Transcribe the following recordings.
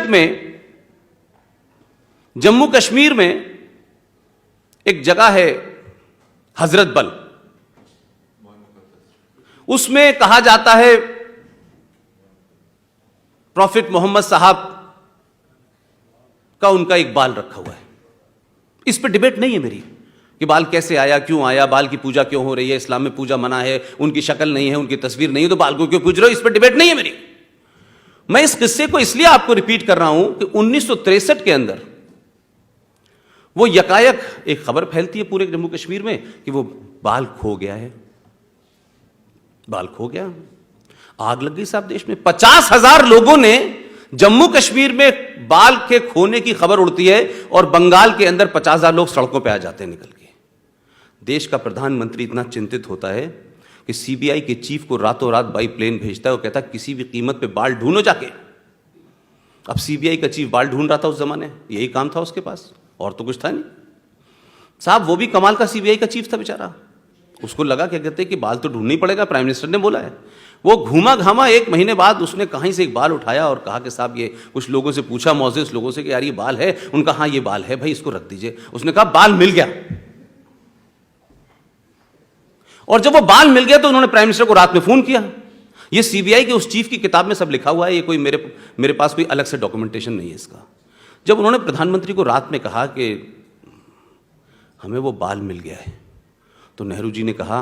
में जम्मू कश्मीर में एक जगह है हजरत बल, उसमें कहा जाता है प्रॉफिट मोहम्मद साहब का उनका एक बाल रखा हुआ है। इस पर डिबेट नहीं है मेरी कि बाल कैसे आया, क्यों आया, बाल की पूजा क्यों हो रही है, इस्लाम में पूजा मना है, उनकी शक्ल नहीं है, उनकी तस्वीर नहीं है, तो बाल को क्यों पूज रहे हो, इस पर डिबेट नहीं है मेरी। मैं इस किस्से को इसलिए आपको रिपीट कर रहा हूं कि 1963 के अंदर वो यकायक एक खबर फैलती है पूरे जम्मू कश्मीर में कि वो बाल खो गया है, बाल खो गया। आग लग गई साहब देश में। 50,000 लोगों ने जम्मू कश्मीर में बाल के खोने की खबर उड़ती है और बंगाल के अंदर 50,000 लोग सड़कों पे आ जाते हैं निकल के। देश का प्रधानमंत्री इतना चिंतित होता है कि सीबीआई के चीफ को रातों रात बाई प्लेन भेजता है। वो कहता है किसी भी कीमत पे बाल ढूंढो जाके। अब सीबीआई का चीफ बाल ढूंढ रहा था उस जमाने, यही काम था उसके पास, और तो कुछ था नहीं साहब। वो भी कमाल का सीबीआई का चीफ था बेचारा। उसको लगा क्या कहते हैं कि बाल तो ढूंढना ही पड़ेगा, प्राइम मिनिस्टर ने बोला है। वो घूमा घामा 1 महीने बाद उसने कहीं से एक बाल उठाया और कहा कि साहब ये, कुछ लोगों से पूछा, मौजूद लोगों से कि यार ये बाल है, उनका हाँ ये बाल है भाई, इसको रख दीजिए। उसने कहा बाल मिल गया। और जब वो बाल मिल गया तो उन्होंने प्राइम मिनिस्टर को रात में फोन किया। ये सीबीआई के उस चीफ की किताब में सब लिखा हुआ है, ये कोई मेरे पास कोई अलग से डॉक्यूमेंटेशन नहीं है इसका। जब उन्होंने प्रधानमंत्री को रात में कहा कि हमें वो बाल मिल गया है, तो नेहरू जी ने कहा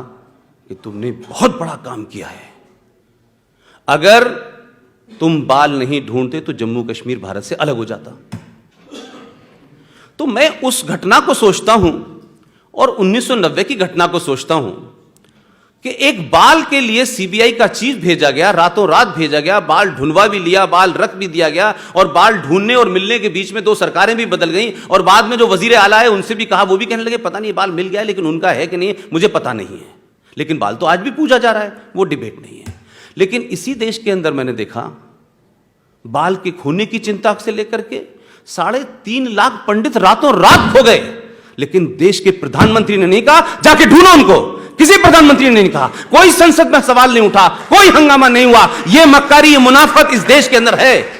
कि तुमने बहुत बड़ा काम किया है। अगर तुम बाल नहीं ढूंढते तो जम्मू कश्मीर भारत से अलग हो जाता। तो मैं उस घटना को सोचता हूं और 1990 की घटना को सोचता हूं कि एक बाल के लिए सीबीआई का चीफ भेजा गया, रातों रात भेजा गया, बाल ढूंढवा भी लिया, बाल रख भी दिया गया, और बाल ढूंढने और मिलने के बीच में 2 सरकारें भी बदल गईं। और बाद में जो वजीर आला है उनसे भी कहा, वो भी कहने लगे पता नहीं बाल मिल गया है, लेकिन उनका है कि नहीं मुझे पता नहीं है, लेकिन बाल तो आज भी पूजा जा रहा है, वो डिबेट नहीं है। लेकिन इसी देश के अंदर मैंने देखा बाल के खोने की चिंता से लेकर के 3.5 लाख पंडित रातों रात खो गए, लेकिन देश के प्रधानमंत्री ने नहीं कहा जाके ढूंढो उनको। किसी प्रधानमंत्री ने नहीं कहा, कोई संसद में सवाल नहीं उठा, कोई हंगामा नहीं हुआ। यह मक्कारी, ये मुनाफत इस देश के अंदर है।